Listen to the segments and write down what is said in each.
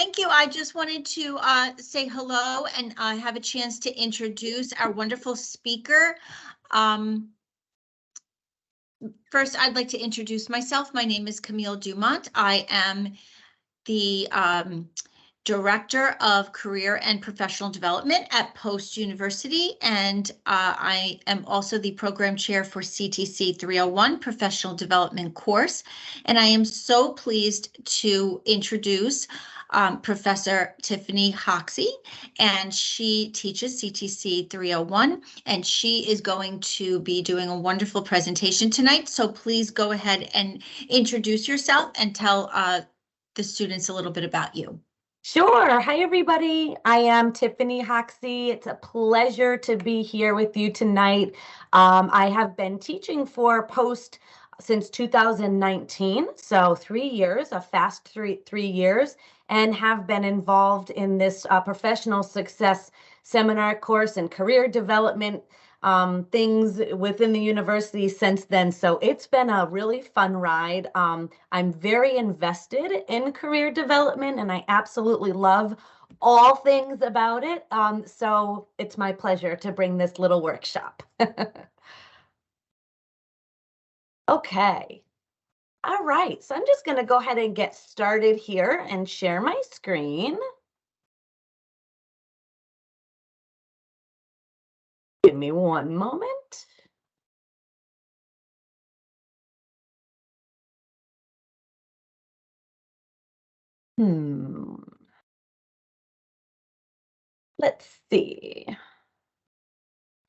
thank you. I just wanted to say hello and have a chance to introduce our wonderful speaker. First, I'd like to introduce myself. My name is Camille Dumont. I am the Director of Career and Professional Development at Post University, and I am also the Program Chair for CTC 301 Professional Development course. And I am so pleased to introduce Professor Tiffany Hoxie, and she teaches CTC 301, and she is going to be doing a wonderful presentation tonight. So please go ahead and introduce yourself and tell the students a little bit about you. Sure. Hi, everybody. I am Tiffany Hoxie. It's a pleasure to be here with you tonight. I have been teaching for Post since 2019, so 3 years, a fast three years, and have been involved in this professional success seminar course and career development things within the university since then. So it's been a really fun ride. I'm very invested in career development and I absolutely love all things about it. So it's my pleasure to bring this little workshop. Okay. All right. So I'm just going to go ahead and get started here and share my screen. Give me one moment. Let's see.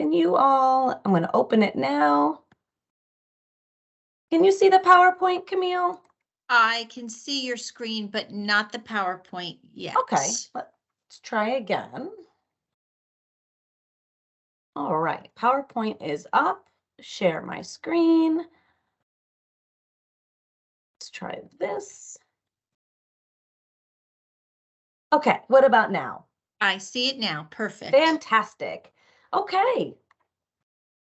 Can you all, I'm going to open it now. Can you see the PowerPoint, Camille? I can see your screen, but not the PowerPoint yet. Okay, let's try again. All right, PowerPoint is up. Share my screen. Let's try this. Okay, what about now? I see it now. Perfect. Fantastic. Okay.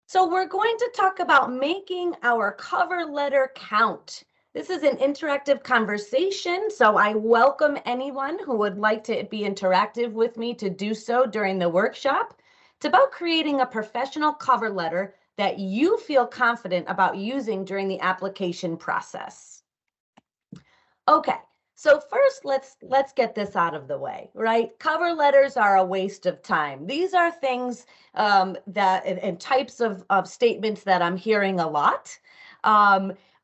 So we're going to talk about making our cover letter count. This is an interactive conversation, so I welcome anyone who would like to be interactive with me to do so during the workshop. It's about creating a professional cover letter that you feel confident about using during the application process. Okay. So first, let's get this out of the way, right? Cover letters are a waste of time. These are things and types of statements that I'm hearing a lot.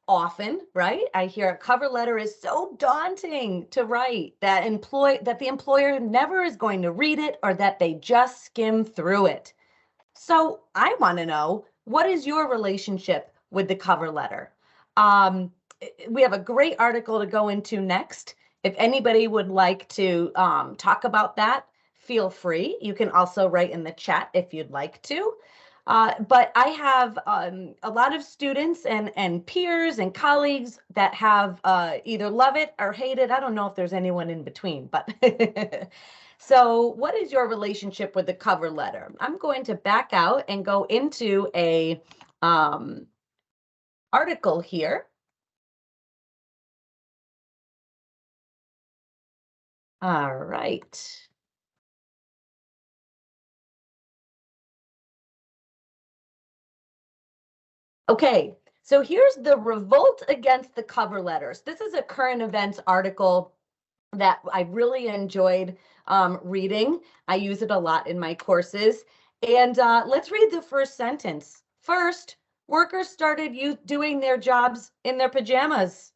Often, right? I hear a cover letter is so daunting to write that the employer never is going to read it or that they just skim through it. So I want to know, what is your relationship with the cover letter? We have a great article to go into next. If anybody would like to talk about that, feel free. You can also write in the chat if you'd like to. But I have a lot of students and peers and colleagues that have either love it or hate it. I don't know if there's anyone in between, but so what is your relationship with the cover letter? I'm going to back out and go into a article here. All right. Okay, so here's the revolt against the cover letters. This is a current events article that I really enjoyed reading. I use it a lot in my courses. And let's read the first sentence. First, workers started doing their jobs in their pajamas.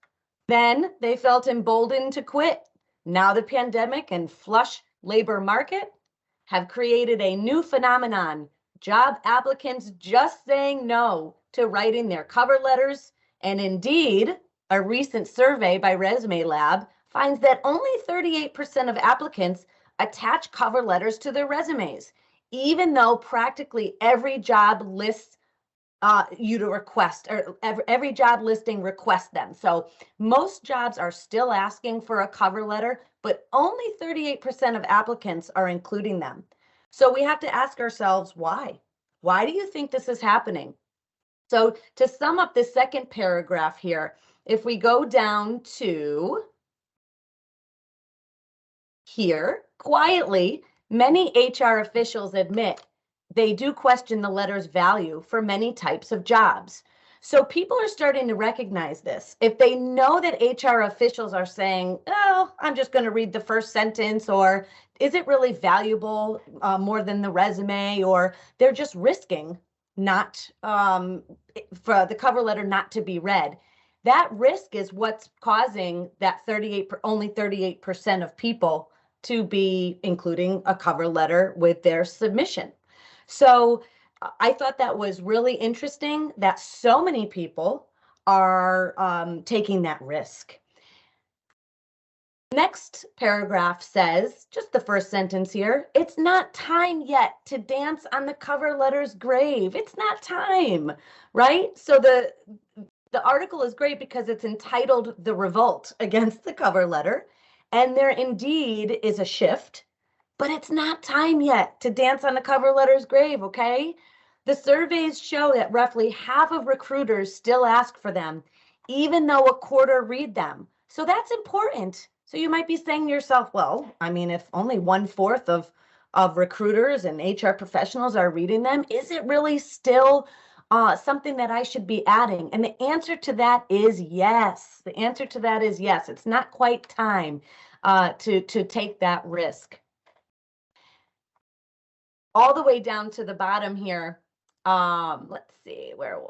Then they felt emboldened to quit. Now the pandemic and flush labor market have created a new phenomenon, job applicants just saying no to writing their cover letters. And indeed, a recent survey by Resume Lab finds that only 38% of applicants attach cover letters to their resumes, even though practically every job lists you to request, or every job listing requests them. So most jobs are still asking for a cover letter, but only 38% of applicants are including them. So we have to ask ourselves, why? Why do you think this is happening? So to sum up the second paragraph here, if we go down to Here, quietly, many HR officials admit they do question the letter's value for many types of jobs. So people are starting to recognize this. If they know that HR officials are saying, oh, I'm just going to read the first sentence, or is it really valuable more than the resume, or they're just risking not for the cover letter not to be read. That risk is what's causing that only 38% of people to be including a cover letter with their submission. So I thought that was really interesting that so many people are taking that risk. Next paragraph says, just the first sentence here, it's not time yet to dance on the cover letter's grave. It's not time, right? So the article is great because it's entitled The Revolt Against the Cover Letter. And there indeed is a shift, but it's not time yet to dance on the cover letter's grave, okay? The surveys show that roughly half of recruiters still ask for them, even though a quarter read them. So that's important. So you might be saying to yourself, well, I mean, if only 1/4 of recruiters and HR professionals are reading them, is it really still something that I should be adding? And the answer to that is yes. The answer to that is yes. It's not quite time to take that risk. All the way down to the bottom here. Let's see where.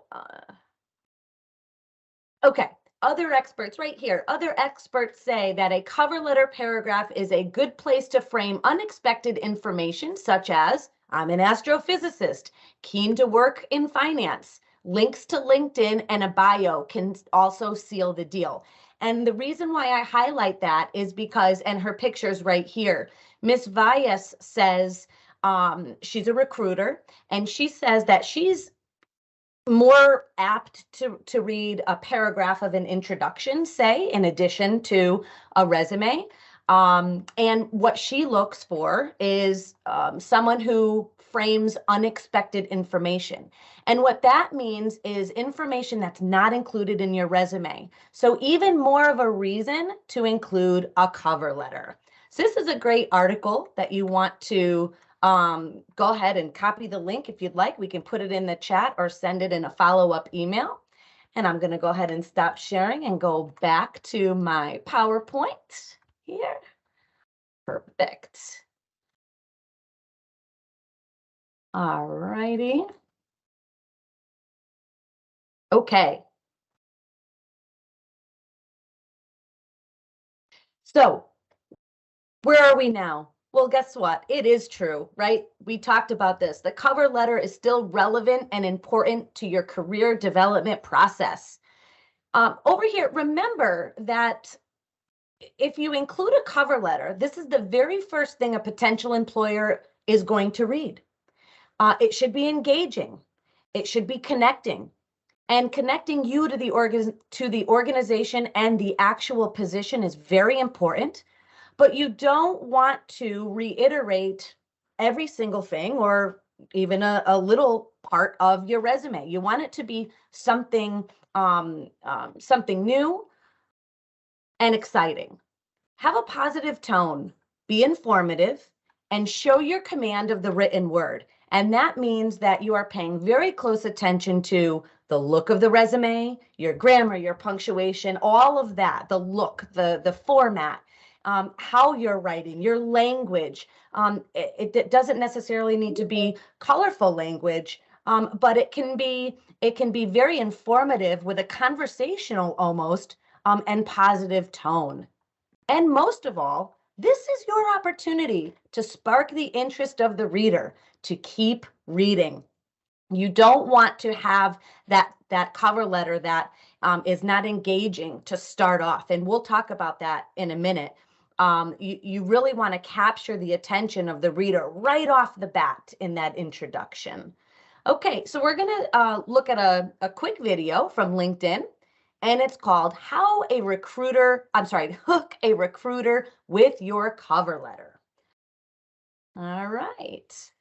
Okay. Other experts right here. Other experts say that a cover letter paragraph is a good place to frame unexpected information, such as I'm an astrophysicist, keen to work in finance. Links to LinkedIn and a bio can also seal the deal. And the reason why I highlight that is because, and her picture's right here, Miss Valles says she's a recruiter, and she says that she's more apt to read a paragraph of an introduction, say, in addition to a resume. And what she looks for is someone who frames unexpected information. And what that means is information that's not included in your resume. So even more of a reason to include a cover letter. So this is a great article that you want to go ahead and copy the link if you'd like. We can put it in the chat or send it in a follow-up email. And I'm going to go ahead and stop sharing and go back to my PowerPoint here. Perfect. All righty. Okay. So where are we now? Well, guess what? It is true, right? We talked about this. The cover letter is still relevant and important to your career development process. Over here, remember that if you include a cover letter, this is the very first thing a potential employer is going to read. It should be engaging. It should be connecting. And connecting you to the organization and the actual position is very important. But you don't want to reiterate every single thing or even a little part of your resume. You want it to be something something new and exciting. Have a positive tone, be informative, and show your command of the written word. And that means that you are paying very close attention to the look of the resume, your grammar, your punctuation, all of that, the look, the format, how you're writing, your language. It doesn't necessarily need to be colorful language, but it can be very informative with a conversational almost and positive tone. And most of all, this is your opportunity to spark the interest of the reader to keep reading. You don't want to have that cover letter that is not engaging to start off. And we'll talk about that in a minute. You really want to capture the attention of the reader right off the bat in that introduction. Okay, so we're going to look at a quick video from LinkedIn. And it's called Hook a Recruiter with Your Cover Letter. All right.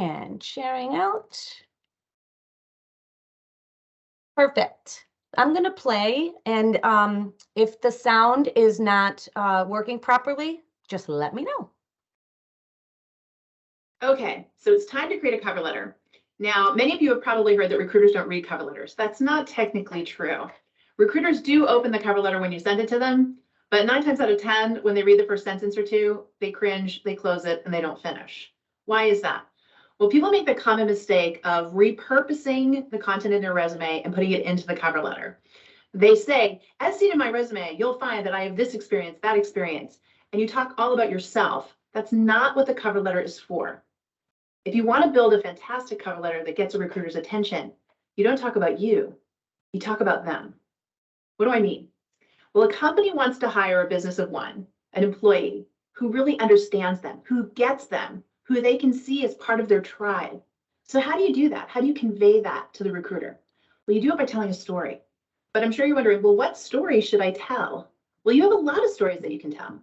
And sharing out. Perfect. I'm going to play, and if the sound is not working properly, just let me know. Okay, so it's time to create a cover letter. Now, many of you have probably heard that recruiters don't read cover letters. That's not technically true. Recruiters do open the cover letter when you send it to them, but 9 times out of 10, when they read the first sentence or two, they cringe, they close it, and they don't finish. Why is that? Well, people make the common mistake of repurposing the content in their resume and putting it into the cover letter. They say, as seen in my resume, you'll find that I have this experience, that experience, and you talk all about yourself. That's not what the cover letter is for. If you want to build a fantastic cover letter that gets a recruiter's attention, you don't talk about you, you talk about them. What do I mean? Well, a company wants to hire a business of one, an employee who really understands them, who gets them, who they can see as part of their tribe. So how do you do that? How do you convey that to the recruiter? Well, you do it by telling a story. But I'm sure you're wondering, well, what story should I tell? Well, you have a lot of stories that you can tell.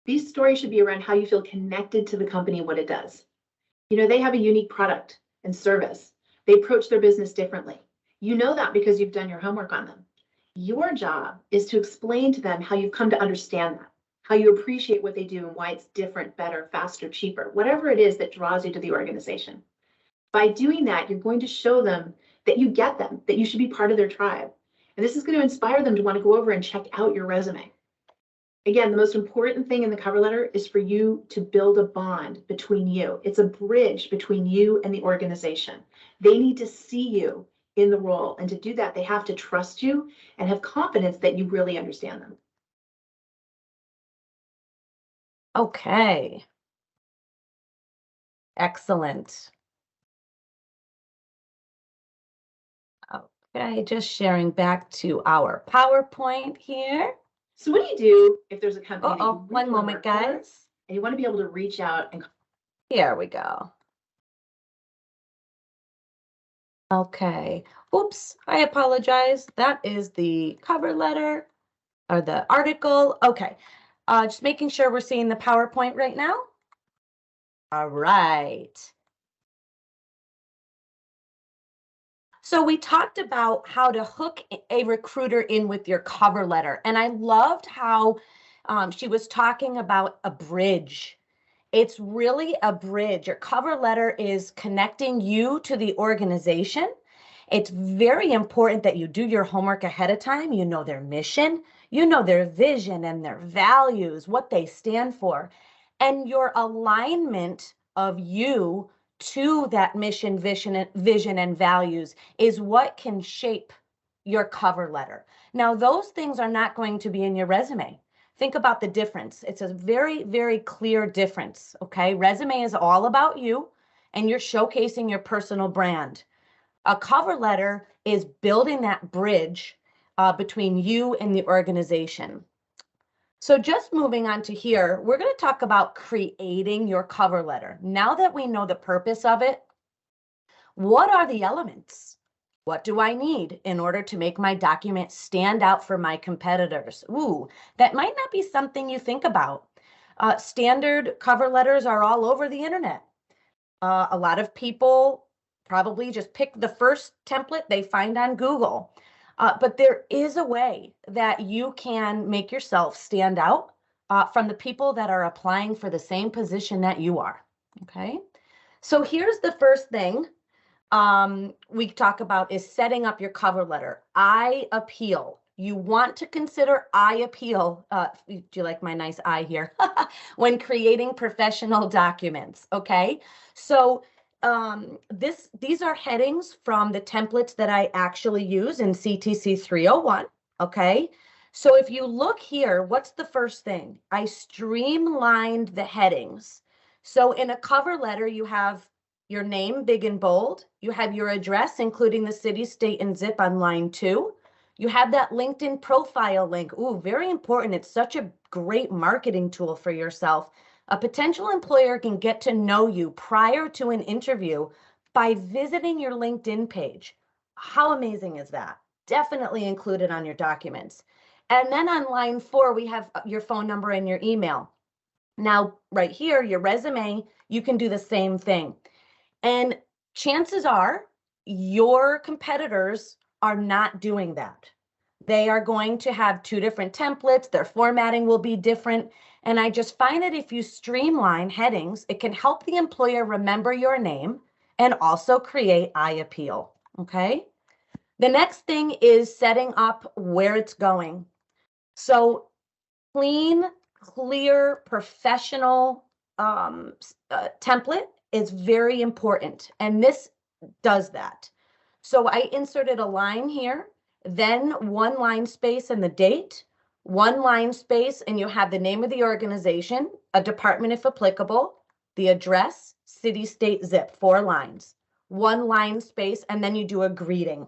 These stories should be around how you feel connected to the company and what it does. You know, they have a unique product and service. They approach their business differently. You know that because you've done your homework on them. Your job is to explain to them how you've come to understand that, how you appreciate what they do and why it's different, better, faster, cheaper, whatever it is that draws you to the organization. By doing that, you're going to show them that you get them, that you should be part of their tribe. And this is going to inspire them to want to go over and check out your resume. Again, the most important thing in the cover letter is for you to build a bond between you. It's a bridge between you and the organization. They need to see you in the role. And to do that, they have to trust you and have confidence that you really understand them. Okay. Excellent. Okay, just sharing back to our PowerPoint here. So what do you do if there's a company that you really one wanna moment, work for, guys. and you want to be able to reach out and Here we go. Okay. Oops, I apologize. That is the cover letter or the article. Okay. Just making sure we're seeing the PowerPoint right now. All right. So we talked about how to hook a recruiter in with your cover letter. And I loved how she was talking about a bridge. It's really a bridge. Your cover letter is connecting you to the organization. It's very important that you do your homework ahead of time. You know their mission, you know their vision and their values, what they stand for, and your alignment of you to that mission, vision, and values is what can shape your cover letter. Now, those things are not going to be in your resume. Think about the difference. It's a very, very clear difference, okay? Resume is all about you, and you're showcasing your personal brand. A cover letter is building that bridge between you and the organization. So just moving on to here, we're going to talk about creating your cover letter. Now that we know the purpose of it, what are the elements? What do I need in order to make my document stand out for my competitors? Ooh, that might not be something you think about. Standard cover letters are all over the internet. A lot of people probably just pick the first template they find on Google. But there is a way that you can make yourself stand out from the people that are applying for the same position that you are. Okay, so here's the first thing we talk about is setting up your cover letter. I appeal. You want to consider I appeal. Do you like my nice eye here? When creating professional documents. Okay, so these are headings from the templates that I actually use in CTC 301. Okay, so if you look here, what's the first thing? I streamlined the headings. So in a cover letter, you have your name big and bold. You have your address, including the city, state, and zip on line 2. You have that LinkedIn profile link. Ooh, very important. It's such a great marketing tool for yourself. A potential employer can get to know you prior to an interview by visiting your LinkedIn page. How amazing is that? Definitely include it on your documents. And then on line 4, we have your phone number and your email. Now, right here, your resume, you can do the same thing. And chances are your competitors are not doing that. They are going to have two different templates. Their formatting will be different. And I just find that if you streamline headings, it can help the employer remember your name and also create eye appeal. Okay. The next thing is setting up where it's going. So clean, clear, professional template is very important. And this does that. So I inserted a line here, then one line space and the date, one line space, and you have the name of the organization, a department if applicable, the address, city, state, zip, 4 lines, one line space, and then you do a greeting.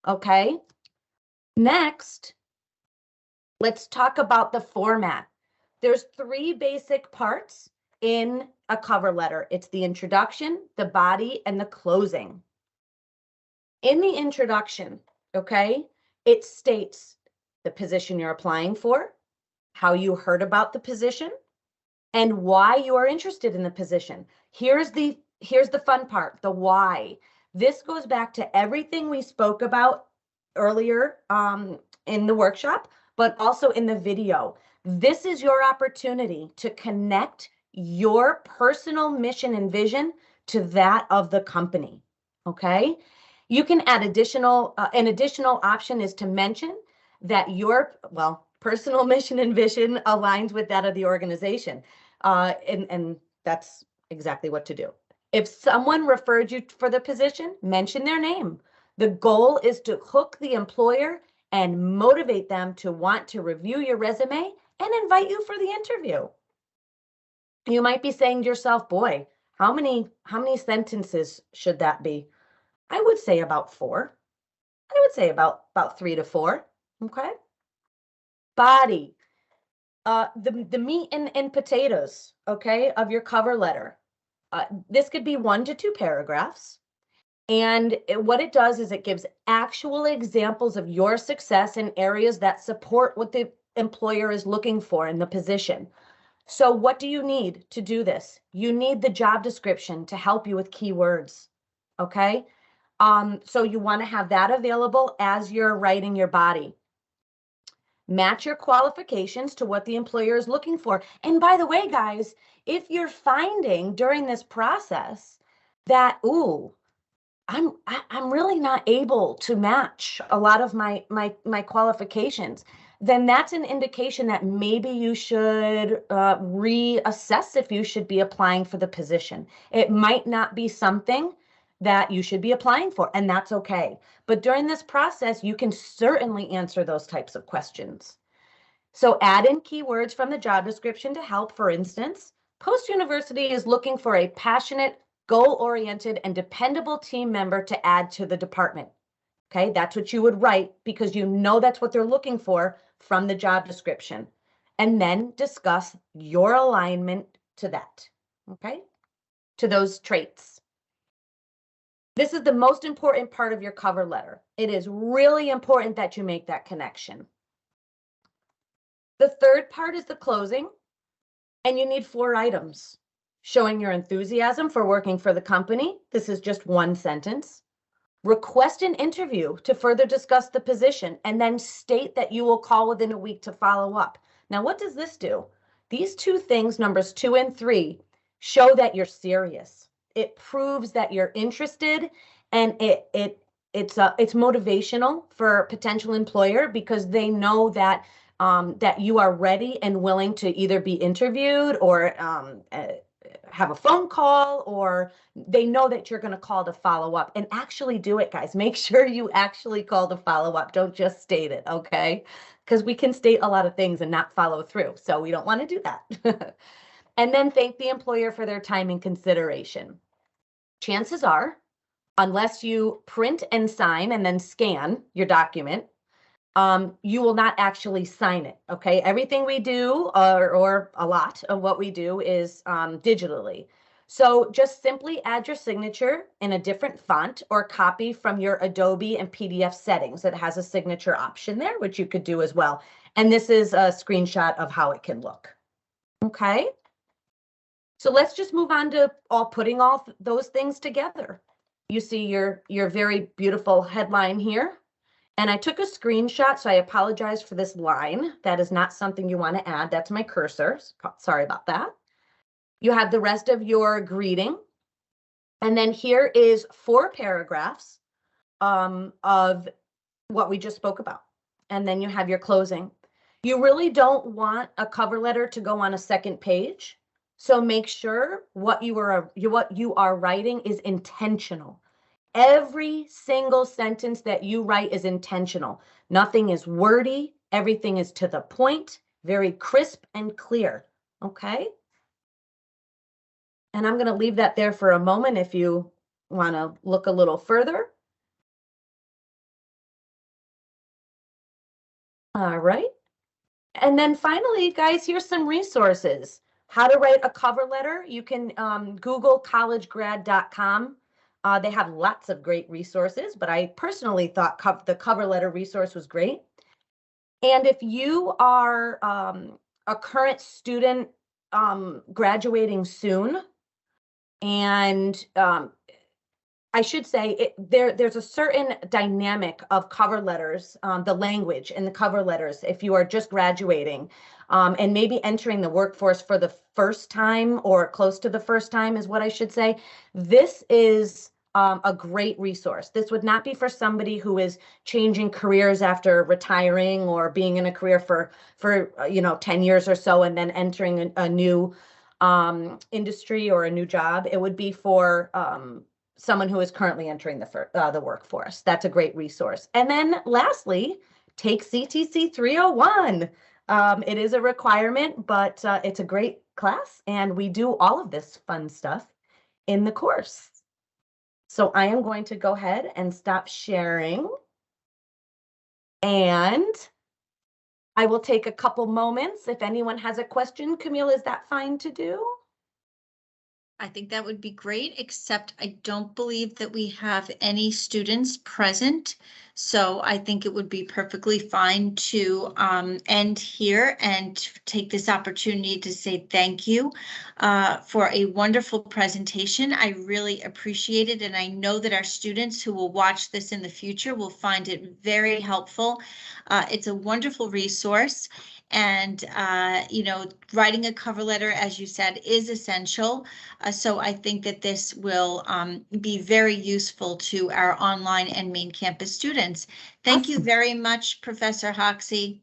Okay. Next, let's talk about the format. There's 3 basic parts in a cover letter. It's the introduction, the body, and the closing. In the introduction, okay, it states the position you're applying for, how you heard about the position, and why you are interested in the position. Here's the fun part, the why. This goes back to everything we spoke about earlier in the workshop, but also in the video. This is your opportunity to connect your personal mission and vision to that of the company, okay? You can add an additional option is to mention that your, personal mission and vision aligns with that of the organization. And that's exactly what to do. If someone referred you for the position, mention their name. The goal is to hook the employer and motivate them to want to review your resume and invite you for the interview. You might be saying to yourself, boy, how many sentences should that be? I would say about 4. I would say about 3 to 4. Okay. Body. The meat and potatoes, okay, of your cover letter. This could be 1 to 2 paragraphs. And what it does is it gives actual examples of your success in areas that support what the employer is looking for in the position. So what do you need to do this? You need the job description to help you with keywords. Okay. So you want to have that available as you're writing your body. Match your qualifications to what the employer is looking for. And by the way, guys, if you're finding during this process that, ooh, I'm really not able to match a lot of my qualifications, then that's an indication that maybe you should reassess if you should be applying for the position. It might not be something that you should be applying for, and that's okay. But during this process, you can certainly answer those types of questions. So add in keywords from the job description to help. For instance, post-university is looking for a passionate, goal-oriented, and dependable team member to add to the department. Okay, that's what you would write because you know that's what they're looking for from the job description. And then discuss your alignment to that, okay, to those traits. This is the most important part of your cover letter. It is really important that you make that connection. The third part is the closing, and you need 4 items. Showing your enthusiasm for working for the company. This is just 1 sentence. Request an interview to further discuss the position, and then state that you will call within a week to follow up. Now, what does this do? These 2 things, numbers 2 and 3, show that you're serious. It proves that you're interested, and it's motivational for a potential employer because they know that that you are ready and willing to either be interviewed or have a phone call, or they know that you're going to call to follow up. And actually do it, guys. Make sure you actually call to follow up. Don't just state it, okay? Because we can state a lot of things and not follow through. So we don't want to do that. And then thank the employer for their time and consideration. Chances are, unless you print and sign and then scan your document, you will not actually sign it, okay? Everything we do, or a lot of what we do, is digitally. So just simply add your signature in a different font or copy from your Adobe and PDF settings. It has a signature option there, which you could do as well. And this is a screenshot of how it can look, okay? So let's just move on to putting all those things together. You see your very beautiful headline here. And I took a screenshot, so I apologize for this line. That is not something you want to add. That's my cursor. Sorry about that. You have the rest of your greeting. And then here is 4 paragraphs of what we just spoke about. And then you have your closing. You really don't want a cover letter to go on a second page. So make sure what you are writing is intentional. Every single sentence that you write is intentional. Nothing is wordy. Everything is to the point, very crisp and clear. Okay? And I'm going to leave that there for a moment if you want to look a little further. All right. And then finally, guys, here's some resources. How to write a cover letter. You can Google collegegrad.com. They have lots of great resources, but I personally thought the cover letter resource was great. And if you are a current student graduating soon, and I should say there's a certain dynamic of cover letters, the language in the cover letters, if you are just graduating and maybe entering the workforce for the first time or close to the first time is what I should say. This is a great resource. This would not be for somebody who is changing careers after retiring or being in a career for 10 years or so and then entering a new industry or a new job. It would be for someone who is currently entering the workforce. That's a great resource. And then lastly, take CTC 301. It is a requirement, but it's a great class and we do all of this fun stuff in the course. So I am going to go ahead and stop sharing. And I will take a couple moments. If anyone has a question, Camille, is that fine to do? I think that would be great, except I don't believe that we have any students present. So I think it would be perfectly fine to end here and take this opportunity to say thank you for a wonderful presentation. I really appreciate it. And I know that our students who will watch this in the future will find it very helpful. It's a wonderful resource. And, writing a cover letter, as you said, is essential. So I think that this will be very useful to our online and main campus students. Thank you very much, Professor Hoxie.